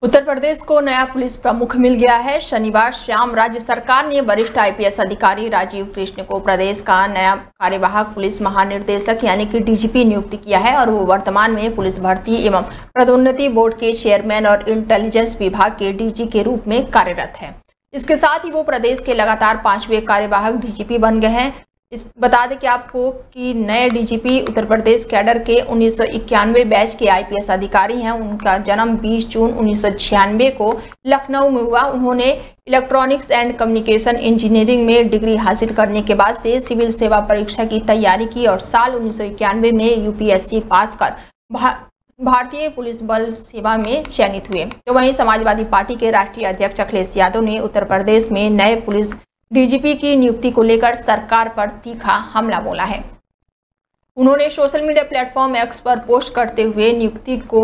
उत्तर प्रदेश को नया पुलिस प्रमुख मिल गया है। शनिवार शाम राज्य सरकार ने वरिष्ठ आईपीएस अधिकारी राजीव कृष्ण को प्रदेश का नया कार्यवाहक पुलिस महानिदेशक यानी कि डीजीपी नियुक्त किया है और वो वर्तमान में पुलिस भर्ती एवं पदोन्नति बोर्ड के चेयरमैन और इंटेलिजेंस विभाग के डीजी के रूप में कार्यरत है। इसके साथ ही वो प्रदेश के लगातार 5वें कार्यवाहक डीजीपी बन गए हैं। बता दें कि आपको कि नए डीजीपी उत्तर प्रदेश कैडर के 1991 बैच के आईपीएस अधिकारी हैं। उनका जन्म 20 जून 1996 को लखनऊ में हुआ। उन्होंने इलेक्ट्रॉनिक्स एंड कम्युनिकेशन इंजीनियरिंग में डिग्री हासिल करने के बाद से सिविल सेवा परीक्षा की तैयारी की और साल 1991 में यूपीएससी पास कर भारतीय पुलिस बल सेवा में चयनित हुए। तो वहीं समाजवादी पार्टी के राष्ट्रीय अध्यक्ष अखिलेश यादव ने उत्तर प्रदेश में नए पुलिस डीजीपी की नियुक्ति को लेकर सरकार पर तीखा हमला बोला है। उन्होंने सोशल मीडिया प्लेटफॉर्म एक्स पर पोस्ट करते हुए नियुक्ति को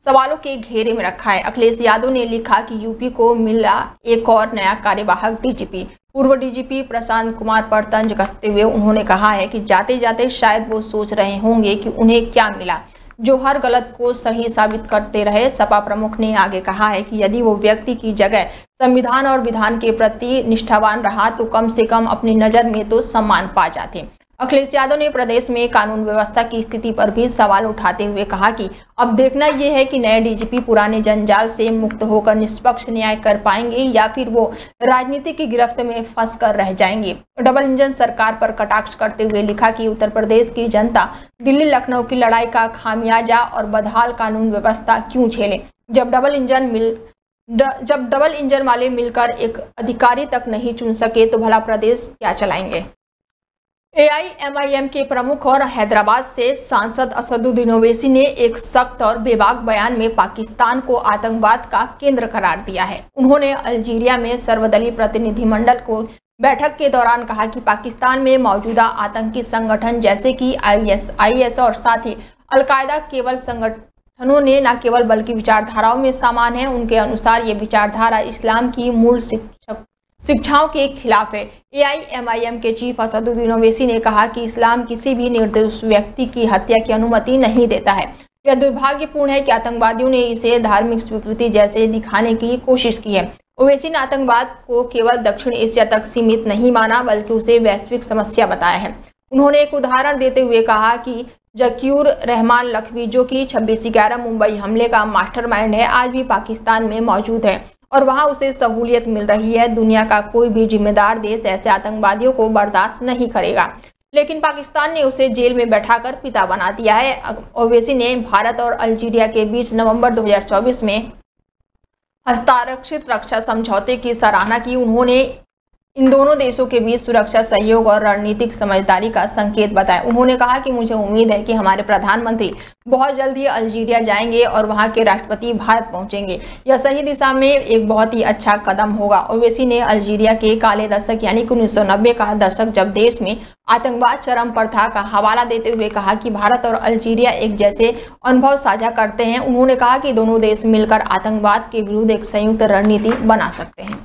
सवालों के घेरे में रखा है। अखिलेश यादव ने लिखा कि यूपी को मिला एक और नया कार्यवाहक डीजीपी। पूर्व डीजीपी प्रशांत कुमार पर तंज कसते हुए उन्होंने कहा है कि जाते जाते शायद वो सोच रहे होंगे कि उन्हें क्या मिला, जो हर गलत को सही साबित करते रहे। सपा प्रमुख ने आगे कहा है कि यदि वो व्यक्ति की जगह संविधान और विधान के प्रति निष्ठावान रहा तो कम से कम अपनी नजर में तो सम्मान पा जाते। अखिलेश यादव ने प्रदेश में कानून व्यवस्था की स्थिति पर भी सवाल उठाते हुए कहा कि अब देखना यह है कि नए डीजीपी पुराने जंजाल से मुक्त होकर निष्पक्ष न्याय कर पाएंगे या फिर वो राजनीति की गिरफ्त में फंस कर रह जाएंगे। डबल इंजन सरकार पर कटाक्ष करते हुए लिखा कि उत्तर प्रदेश की जनता दिल्ली लखनऊ की लड़ाई का खामियाजा और बदहाल कानून व्यवस्था क्यों झेले। जब डबल इंजन वाले मिलकर एक अधिकारी तक नहीं चुन सके तो भला प्रदेश क्या चलाएंगे। एआईएमआईएम के प्रमुख और हैदराबाद से सांसद असदुद्दीन ओवैसी ने एक सख्त और बेबाक बयान में पाकिस्तान को आतंकवाद का केंद्र करार दिया है। उन्होंने अल्जीरिया में सर्वदलीय प्रतिनिधिमंडल को बैठक के दौरान कहा कि पाकिस्तान में मौजूदा आतंकी संगठन जैसे कि आईएस और साथ ही अलकायदा केवल संगठनों ने न केवल बल्कि विचारधाराओं में समान है। उनके अनुसार ये विचारधारा इस्लाम की मूल शिक्षाओं के खिलाफ है। एआईएमआईएम के चीफ असदुद्दीन ओवैसी ने कहा कि इस्लाम किसी भी निर्दोष व्यक्ति की हत्या की अनुमति नहीं देता है। यह दुर्भाग्यपूर्ण है कि आतंकवादियों ने इसे धार्मिक स्वीकृति जैसे दिखाने की कोशिश की है। ओवैसी ने आतंकवाद को केवल दक्षिण एशिया तक सीमित नहीं माना बल्कि उसे वैश्विक समस्या बताया है। उन्होंने एक उदाहरण देते हुए कहा कि जकीउर रहमान लखवी, जो कि 26/11 मुंबई हमले का मास्टरमाइंड है, आज भी पाकिस्तान में मौजूद है और वहां उसे सहूलियत मिल रही है। दुनिया का कोई भी जिम्मेदार देश ऐसे आतंकवादियों को बर्दाश्त नहीं करेगा, लेकिन पाकिस्तान ने उसे जेल में बैठाकर पिता बना दिया है। ओवैसी ने भारत और अल्जीरिया के बीच नवंबर 2024 में हस्ताक्षरित रक्षा समझौते की सराहना की। उन्होंने इन दोनों देशों के बीच सुरक्षा सहयोग और रणनीतिक समझदारी का संकेत बताया। उन्होंने कहा कि मुझे उम्मीद है कि हमारे प्रधानमंत्री बहुत जल्द ही अल्जीरिया जाएंगे और वहां के राष्ट्रपति भारत पहुंचेंगे। यह सही दिशा में एक बहुत ही अच्छा कदम होगा। ओवैसी ने अल्जीरिया के काले दशक यानी कि 1990 का दशक जब देश में आतंकवाद चरम पर था का हवाला देते हुए कहा कि भारत और अल्जीरिया एक जैसे अनुभव साझा करते हैं। उन्होंने कहा कि दोनों देश मिलकर आतंकवाद के विरुद्ध एक संयुक्त रणनीति बना सकते हैं।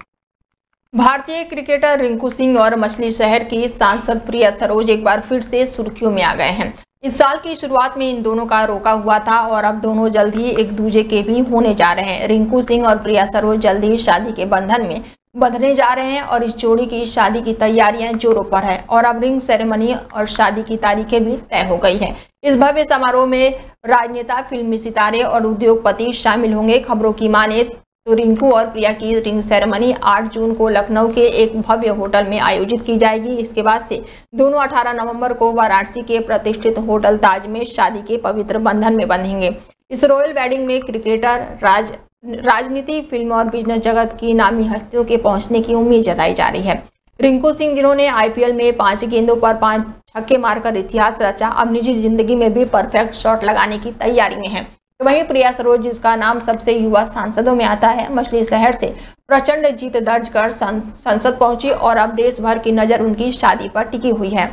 भारतीय क्रिकेटर रिंकू सिंह और मछली शहर की सांसद प्रिया सरोज एक बार फिर से सुर्खियों में आ गए हैं। इस साल की शुरुआत में इन दोनों का रोका हुआ था और अब दोनों जल्द ही एक दूसरे के भी होने जा रहे हैं। रिंकू सिंह और प्रिया सरोज जल्द ही शादी के बंधन में बंधने जा रहे हैं और इस जोड़ी की शादी की तैयारियां जोरों पर है और अब रिंग सेरेमनी और शादी की तारीखें भी तय हो गई हैं। इस भव्य समारोह में राजनेता, फिल्मी सितारे और उद्योगपति शामिल होंगे। खबरों की माने तो रिंकू और प्रिया की रिंग सेरेमनी 8 जून को लखनऊ के एक भव्य होटल में आयोजित की जाएगी। इसके बाद से दोनों 18 नवंबर को वाराणसी के प्रतिष्ठित होटल ताज में शादी के पवित्र बंधन में बंधेंगे। इस रॉयल वेडिंग में क्रिकेटर, राजनीति, फिल्म और बिजनेस जगत की नामी हस्तियों के पहुंचने की उम्मीद जताई जा रही है। रिंकू सिंह, जिन्होंने आईपीएल में 5 गेंदों पर 5 छक्के मारकर इतिहास रचा, अब निजी जिंदगी में भी परफेक्ट शॉट लगाने की तैयारी में है। तो वहीं प्रिया सरोज, जिसका नाम सबसे युवा सांसदों में आता है, मछली शहर से प्रचंड जीत दर्ज कर संसद पहुंची और अब देश भर की नजर उनकी शादी पर टिकी हुई है।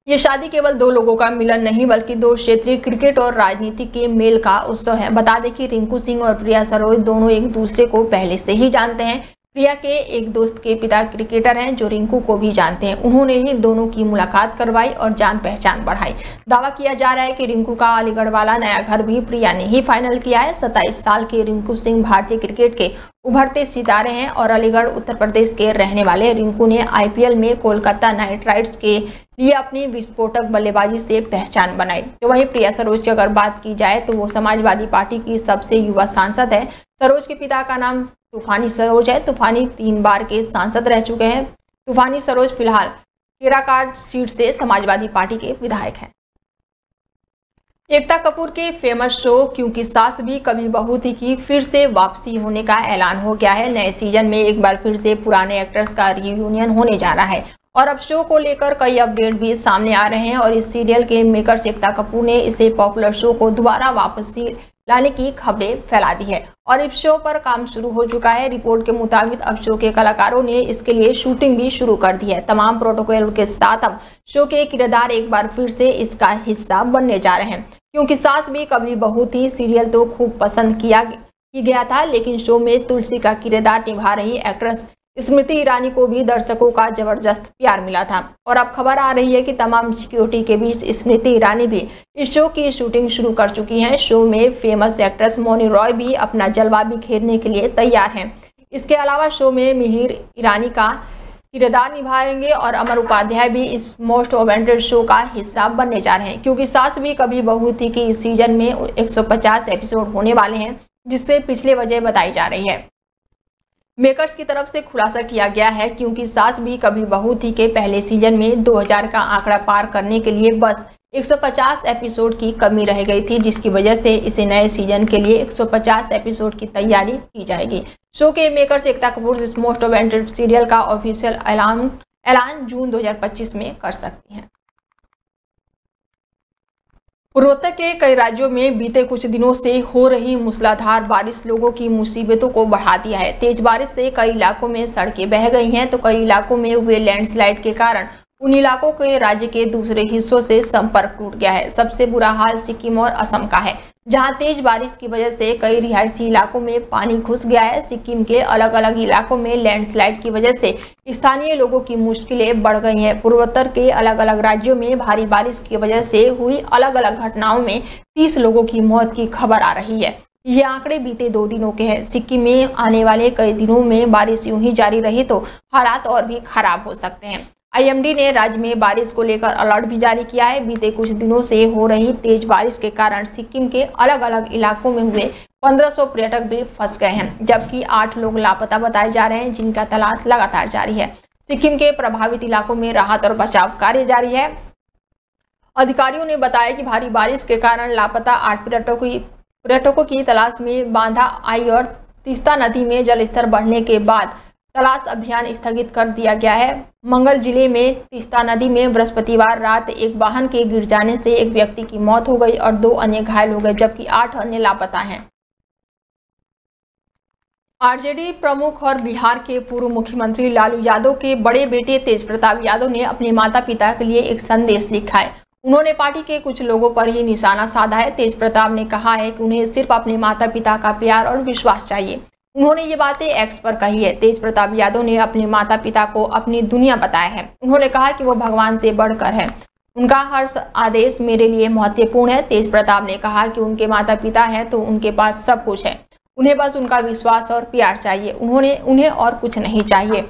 ये शादी केवल 2 लोगों का मिलन नहीं बल्कि 2 क्षेत्रीय क्रिकेट और राजनीति के मेल का उत्सव है। बता दें कि रिंकू सिंह और प्रिया सरोज दोनों एक दूसरे को पहले से ही जानते हैं। प्रिया के एक दोस्त के पिता क्रिकेटर हैं जो रिंकू को भी जानते हैं। उन्होंने ही दोनों की मुलाकात करवाई और जान पहचान बढ़ाई। दावा किया जा रहा है कि रिंकू का अलीगढ़ वाला नया घर भी प्रिया ने ही फाइनल किया है। 27 साल के रिंकू सिंह भारतीय क्रिकेट के उभरते सितारे हैं और अलीगढ़ उत्तर प्रदेश के रहने वाले रिंकू ने IPL में कोलकाता नाइट राइडर्स के लिए अपनी विस्फोटक बल्लेबाजी से पहचान बनाई। तो वहीं प्रिया सरोज की अगर बात की जाए तो वो समाजवादी पार्टी की सबसे युवा सांसद है। सरोज के पिता का नाम तूफानी सरोज है। तूफानी 3 बार के सांसद रह चुके हैं। तूफानी सरोज फिलहाल केराकाट सीट से समाजवादी पार्टी के विधायक हैं। एकता कपूर के फेमस शो क्योंकि सास भी कभी बहू थी की फिर से वापसी होने का ऐलान हो गया है। नए सीजन में एक बार फिर से पुराने एक्टर्स का रियूनियन होने जा रहा है और अब शो को लेकर कई अपडेट भी सामने आ रहे हैं और इस सीरियल के मेकर्स एकता कपूर ने इसे पॉपुलर शो को दोबारा वापसी लाने की खबरें फैला दी है और इस शो पर काम शुरू हो चुका है। रिपोर्ट के मुताबिक अब शो के कलाकारों ने इसके लिए शूटिंग भी शुरू कर दी है। तमाम प्रोटोकॉल के साथ अब शो के किरदार एक बार फिर से इसका हिस्सा बनने जा रहे हैं। क्योंकि सास भी कभी बहू थी सीरियल तो खूब पसंद किया गया था, लेकिन शो में तुलसी का किरदार निभा रही एक्ट्रेस स्मृति ईरानी को भी दर्शकों का जबरदस्त प्यार मिला था और अब खबर आ रही है कि तमाम सिक्योरिटी के बीच स्मृति ईरानी भी इस शो की शूटिंग शुरू कर चुकी हैं। शो में फेमस एक्ट्रेस मौनी रॉय भी अपना जलवा बिखेरने के लिए तैयार हैं। इसके अलावा शो में मिहिर ईरानी का किरदार निभाएंगे और अमर उपाध्याय भी इस मोस्ट अवेंटेड शो का हिस्सा बनने जा रहे हैं। क्योंकि सास भी कभी बहू थी कि इस सीजन में 150 एपिसोड होने वाले हैं, जिससे पिछले वजह बताई जा रही है। मेकर्स की तरफ से खुलासा किया गया है क्योंकि सास भी कभी बहू थी के पहले सीजन में 2000 का आंकड़ा पार करने के लिए बस 150 एपिसोड की कमी रह गई थी, जिसकी वजह से इसे नए सीजन के लिए 150 एपिसोड की तैयारी की जाएगी। शो के मेकर्स एकता कपूर इस मोस्ट अवेंटेड सीरियल का ऑफिशियल ऐलान जून 2025 में कर सकती हैं। पूर्वोत्तर के कई राज्यों में बीते कुछ दिनों से हो रही मूसलाधार बारिश लोगों की मुसीबतों को बढ़ा दिया है। तेज बारिश से कई इलाकों में सड़कें बह गई हैं तो कई इलाकों में हुए लैंडस्लाइड के कारण उन इलाकों के राज्य के दूसरे हिस्सों से संपर्क टूट गया है। सबसे बुरा हाल सिक्किम और असम का है, जहां तेज बारिश की वजह से कई रिहायशी इलाकों में पानी घुस गया है। सिक्किम के अलग अलग इलाकों में लैंडस्लाइड की वजह से स्थानीय लोगों की मुश्किलें बढ़ गई हैं। पूर्वोत्तर के अलग अलग राज्यों में भारी बारिश की वजह से हुई अलग अलग घटनाओं में 30 लोगों की मौत की खबर आ रही है। ये आंकड़े बीते 2 दिनों के हैं। सिक्किम में आने वाले कई दिनों में बारिश यूं ही जारी रही तो हालात और भी खराब हो सकते हैं। IMD ने राज्य में बारिश को लेकर अलर्ट भी जारी किया है। बीते कुछ दिनों से हो रही तेज बारिश के कारण सिक्किम के अलग अलग इलाकों में हुए 1500 पर्यटक भी फंस गए हैं, जबकि 8 लोग लापता बताए जा रहे हैं, जिनका तलाश लगातार जारी है। सिक्किम के प्रभावित इलाकों में राहत और बचाव कार्य जारी है। अधिकारियों ने बताया कि भारी बारिश के कारण लापता 8 पर्यटकों की तलाश में बाधा आई और तीस्ता नदी में जलस्तर बढ़ने के बाद तलाश अभियान स्थगित कर दिया गया है। मंगल जिले में तीस्ता नदी में बृहस्पतिवार रात एक वाहन के गिर जाने से एक व्यक्ति की मौत हो गई और 2 अन्य घायल हो गए, जबकि 8 अन्य लापता हैं। RJD प्रमुख और बिहार के पूर्व मुख्यमंत्री लालू यादव के बड़े बेटे तेज प्रताप यादव ने अपने माता पिता के लिए एक संदेश लिखा है। उन्होंने पार्टी के कुछ लोगों पर ही निशाना साधा है। तेज प्रताप ने कहा है कि उन्हें सिर्फ अपने माता पिता का प्यार और विश्वास चाहिए। उन्होंने ये बातें एक्स पर कही है। तेज प्रताप यादव ने अपने माता पिता को अपनी दुनिया बताया है। उन्होंने कहा कि वो भगवान से बढ़कर है, उनका हर आदेश मेरे लिए महत्वपूर्ण है। तेज प्रताप ने कहा कि उनके माता पिता हैं तो उनके पास सब कुछ है, उन्हें बस उनका विश्वास और प्यार चाहिए, उन्हें और कुछ नहीं चाहिए।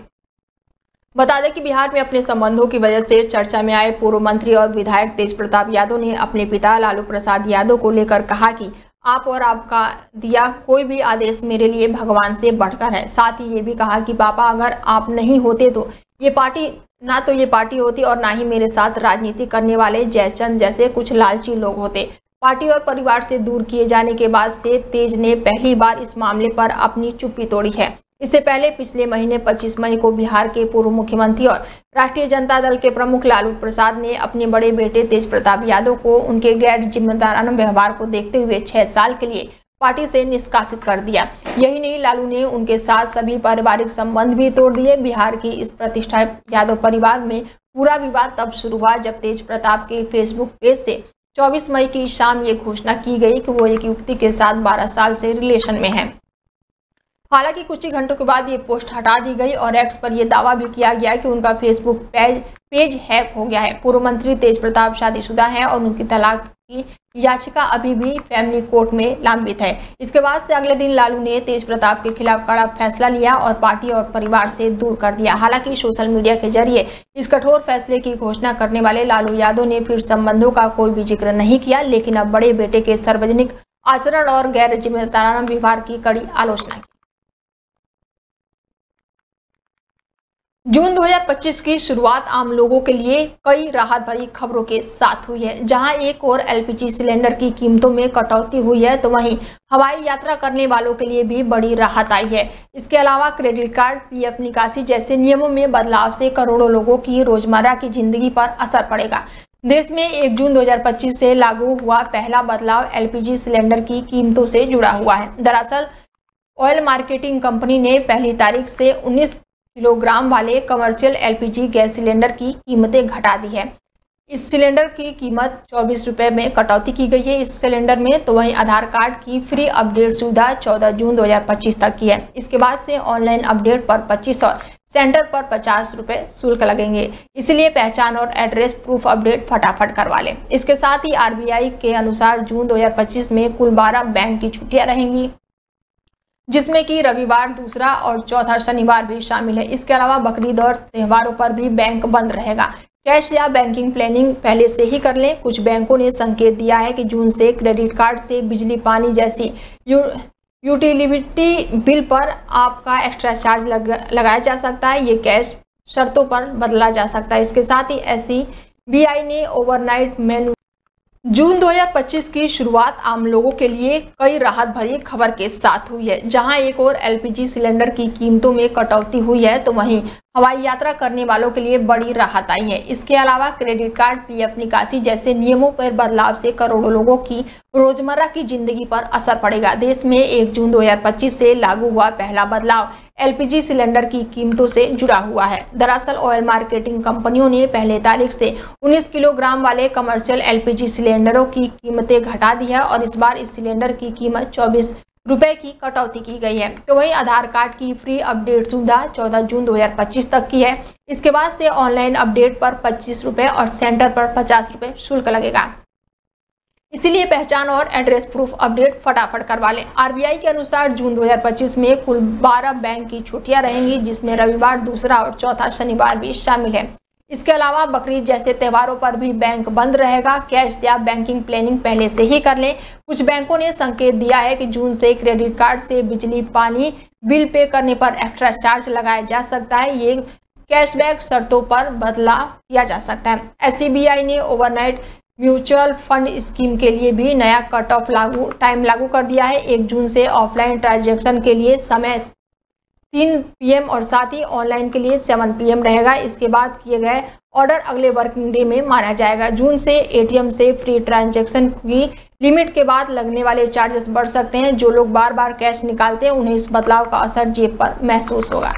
बता दें कि बिहार में अपने संबंधों की वजह से चर्चा में आए पूर्व मंत्री और विधायक तेज प्रताप यादव ने अपने पिता लालू प्रसाद यादव को लेकर कहा कि आप और आपका दिया कोई भी आदेश मेरे लिए भगवान से बढ़कर है। साथ ही ये भी कहा कि पापा अगर आप नहीं होते तो ये पार्टी होती और ना ही मेरे साथ राजनीति करने वाले जयचंद जैसे कुछ लालची लोग होते। पार्टी और परिवार से दूर किए जाने के बाद से तेज ने पहली बार इस मामले पर अपनी चुप्पी तोड़ी है। इससे पहले पिछले महीने 25 मई को बिहार के पूर्व मुख्यमंत्री और राष्ट्रीय जनता दल के प्रमुख लालू प्रसाद ने अपने बड़े बेटे तेज प्रताप यादव को उनके गैर जिम्मेदाराना व्यवहार को देखते हुए 6 साल के लिए पार्टी से निष्कासित कर दिया। यही नहीं, लालू ने उनके साथ सभी पारिवारिक संबंध भी तोड़ दिए। बिहार की इस प्रतिष्ठित यादव परिवार में पूरा विवाद तब शुरू हुआ जब तेज प्रताप के फेसबुक पेज से 24 मई की शाम ये घोषणा की गई कि वो एक युवती के साथ 12 साल से रिलेशन में है। हालांकि कुछ ही घंटों के बाद ये पोस्ट हटा दी गई और एक्स पर यह दावा भी किया गया कि उनका फेसबुक पेज हैक हो गया है। पूर्व मंत्री तेज प्रताप शादीशुदा हैं और उनकी तलाक की याचिका अभी भी फैमिली कोर्ट में लंबित है। इसके बाद से अगले दिन लालू ने तेज प्रताप के खिलाफ कड़ा फैसला लिया और पार्टी और परिवार से दूर कर दिया। हालांकि सोशल मीडिया के जरिए इस कठोर फैसले की घोषणा करने वाले लालू यादव ने फिर संबंधों का कोई भी जिक्र नहीं किया, लेकिन अब बड़े बेटे के सार्वजनिक आचरण और गैर जिम्मेदाराना व्यवहार की कड़ी आलोचना की। जून 2025 की शुरुआत आम लोगों के लिए कई राहत भरी खबरों के साथ हुई है। जहां एक और एलपीजी सिलेंडर की कीमतों में कटौती हुई है, तो वहीं हवाई यात्रा करने वालों के लिए भी बड़ी राहत आई है। इसके अलावा क्रेडिट कार्ड, पीएफ निकासी जैसे नियमों में बदलाव से करोड़ों लोगों की रोजमर्रा की जिंदगी पर असर पड़ेगा। देश में 1 जून 2025 से लागू हुआ पहला बदलाव एलपीजी सिलेंडर की कीमतों से जुड़ा हुआ है। दरअसल ऑयल मार्केटिंग कंपनी ने पहली तारीख से 19 किलोग्राम वाले कमर्शियल एलपीजी गैस सिलेंडर की कीमतें घटा दी है। इस सिलेंडर की कीमत 24 रुपए में कटौती की गई है इस सिलेंडर में। तो वहीं आधार कार्ड की फ्री अपडेट सुविधा 14 जून 2025 तक की है। इसके बाद से ऑनलाइन अपडेट पर 25 और सेंटर पर 50 रुपए शुल्क लगेंगे। इसलिए पहचान और एड्रेस प्रूफ अपडेट फटाफट करवा लें। इसके साथ ही आरबीआई के अनुसार जून 2025 में कुल 12 बैंक की छुट्टियां रहेंगी, जिसमें कि रविवार, दूसरा और चौथा शनिवार भी शामिल है। इसके अलावा बकरीद और त्योहारों पर भी बैंक बंद रहेगा। कैश या बैंकिंग प्लानिंग पहले से ही कर लें। कुछ बैंकों ने संकेत दिया है कि जून से क्रेडिट कार्ड से बिजली, पानी जैसी यूटिलिटी बिल पर आपका एक्स्ट्रा चार्ज लगाया जा सकता है। ये कैश शर्तों पर बदला जा सकता है। इसके साथ ही एसबीआई ने ओवरनाइट मेनू जून 2025 की शुरुआत आम लोगों के लिए कई राहत भरी खबर के साथ हुई है। जहां एक और एलपीजी सिलेंडर की कीमतों में कटौती हुई है, तो वहीं हवाई यात्रा करने वालों के लिए बड़ी राहत आई है। इसके अलावा क्रेडिट कार्ड, पीएफ निकासी जैसे नियमों पर बदलाव से करोड़ों लोगों की रोजमर्रा की जिंदगी पर असर पड़ेगा। देश में 1 जून 2025 से लागू हुआ पहला बदलाव एलपीजी सिलेंडर की कीमतों से जुड़ा हुआ है। दरअसल ऑयल मार्केटिंग कंपनियों ने पहले तारीख से 19 किलोग्राम वाले कमर्शियल एलपीजी सिलेंडरों की कीमतें घटा दी है और इस बार इस सिलेंडर की कीमत 24 रुपए की कटौती की गई है। तो वहीं आधार कार्ड की फ्री अपडेट सुविधा 14 जून 2025 तक की है। इसके बाद से ऑनलाइन अपडेट पर 25 रुपए और सेंटर पर 50 रुपए शुल्क लगेगा। इसीलिए पहचान और एड्रेस प्रूफ अपडेट फटाफट करवा लें। आरबीआई के अनुसार जून 2025 में कुल 12 बैंक की छुट्टियां रहेंगी, जिसमें रविवार, दूसरा और चौथा शनिवार भी शामिल है। इसके अलावा बकरीद जैसे त्योहारों पर भी बैंक बंद रहेगा। कैश या बैंकिंग प्लानिंग पहले से ही कर लें। कुछ बैंकों ने संकेत दिया है कि जून से क्रेडिट कार्ड से बिजली, पानी बिल पे करने पर एक्स्ट्रा चार्ज लगाया जा सकता है। ये कैशबैक शर्तों पर बदलाव किया जा सकता है। एसबीआई ने ओवरनाइट म्यूचुअल फंड स्कीम के लिए भी नया कट ऑफ टाइम लागू कर दिया है। 1 जून से ऑफलाइन ट्रांजैक्शन के लिए समय 3 PM और साथ ही ऑनलाइन के लिए 7 PM रहेगा। इसके बाद किए गए ऑर्डर अगले वर्किंग डे में माना जाएगा। जून से एटीएम से फ्री ट्रांजैक्शन की लिमिट के बाद लगने वाले चार्जेस बढ़ सकते हैं। जो लोग बार बार कैश निकालते हैं, उन्हें इस बदलाव का असर जेब पर महसूस होगा।